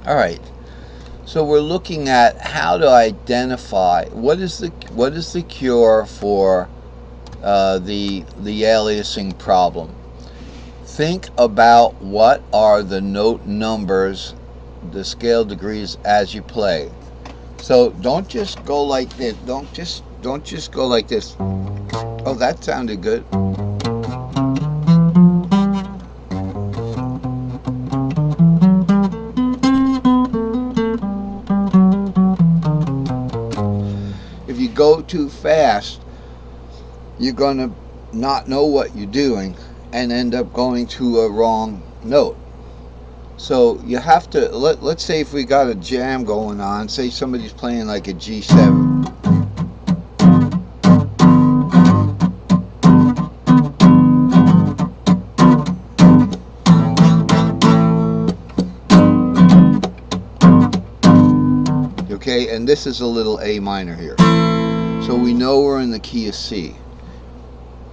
All right. So we're looking at how to identify what is the cure for the aliasing problem. Think about what are the note numbers, the scale degrees as you play. So don't just go like this. Don't just go like this. Oh, that sounded good. If you go too fast, you're going to not know what you're doing and end up going to a wrong note. So you have to, let's say if we got a jam going on, say somebody's playing like a G7. Okay, and this is a little A minor here. So we know we're in the key of C.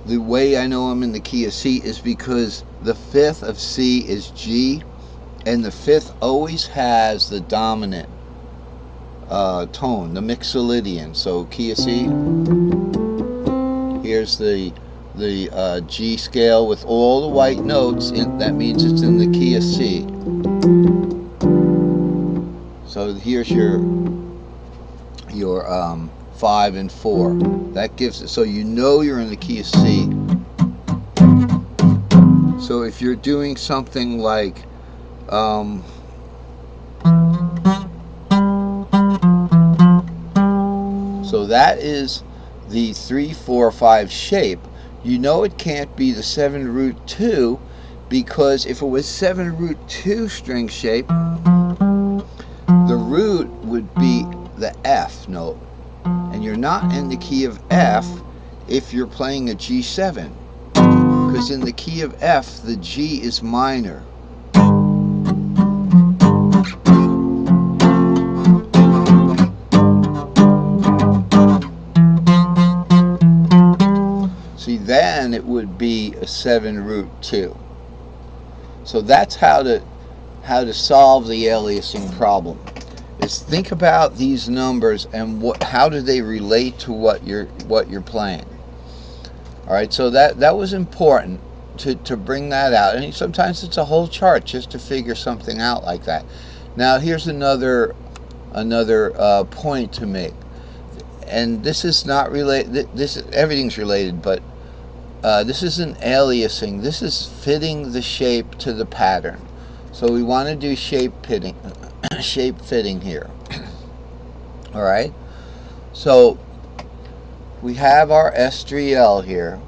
The way I know I'm in the key of C is because the fifth of C is G, and the fifth always has the dominant tone, the mixolydian. So key of C, here's the G scale with all the white notes, that means it's in the key of C. So here's your 5 and 4. That gives it, so you know you're in the key of C. So if you're doing something like so that is the 3-4-5 shape, you know it can't be the 7√2, because if it was 7√2 string shape, the root would be the F note, and you're not in the key of F if you're playing a G7, because in the key of F the G is minor. See, then it would be a 7√2. So that's how to solve the aliasing problem. Is think about these numbers and how do they relate to what you're playing. All right, so that was important to bring that out. And sometimes it's a whole chart just to figure something out like that. Now here's another point to make, and this is not related. Everything's related, but this isn't aliasing. This is fitting the shape to the pattern. So we want to do shape fitting here. All right, so we have our S3L here,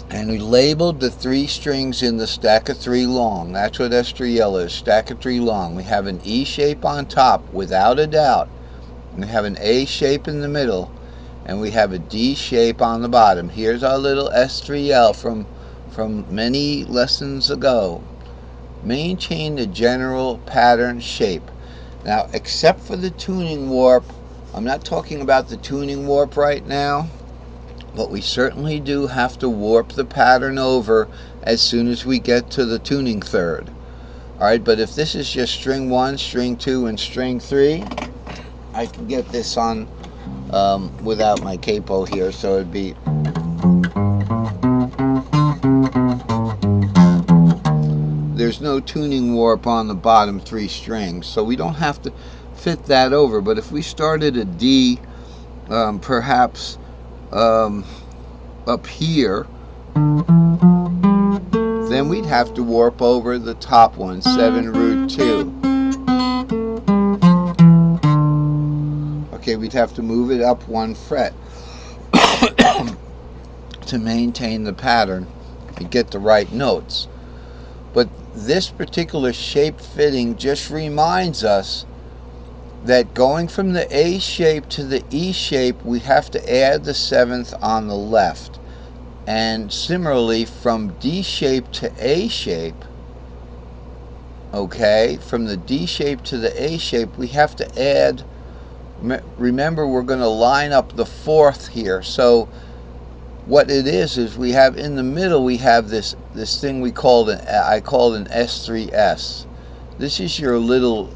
and we labeled the 3 strings in the stack of 3 long. That's what S3L is, stack of 3 long. We have an E shape on top without a doubt, and we have an A shape in the middle, and we have a D shape on the bottom. Here's our little S3L from many lessons ago. Maintain the general pattern shape. Now, except for the tuning warp, I'm not talking about the tuning warp right now, but we certainly do have to warp the pattern over as soon as we get to the tuning third. Alright, but if this is just string 1, string 2, and string 3, I can get this on without my capo here, so it'd be there's no tuning warp on the bottom 3 strings, so we don't have to fit that over. But if we started a D perhaps up here, then we'd have to warp over the top one, 7√2. Okay, we'd have to move it up 1 fret to maintain the pattern and get the right notes. But this particular shape fitting just reminds us that going from the A shape to the E shape, we have to add the 7th on the left. And similarly, from D shape to A shape, okay, from the D shape to the A shape, we have to add, remember, we're going to line up the 4th here. So what it is we have in the middle, we have this thing I call an S3S. This is your little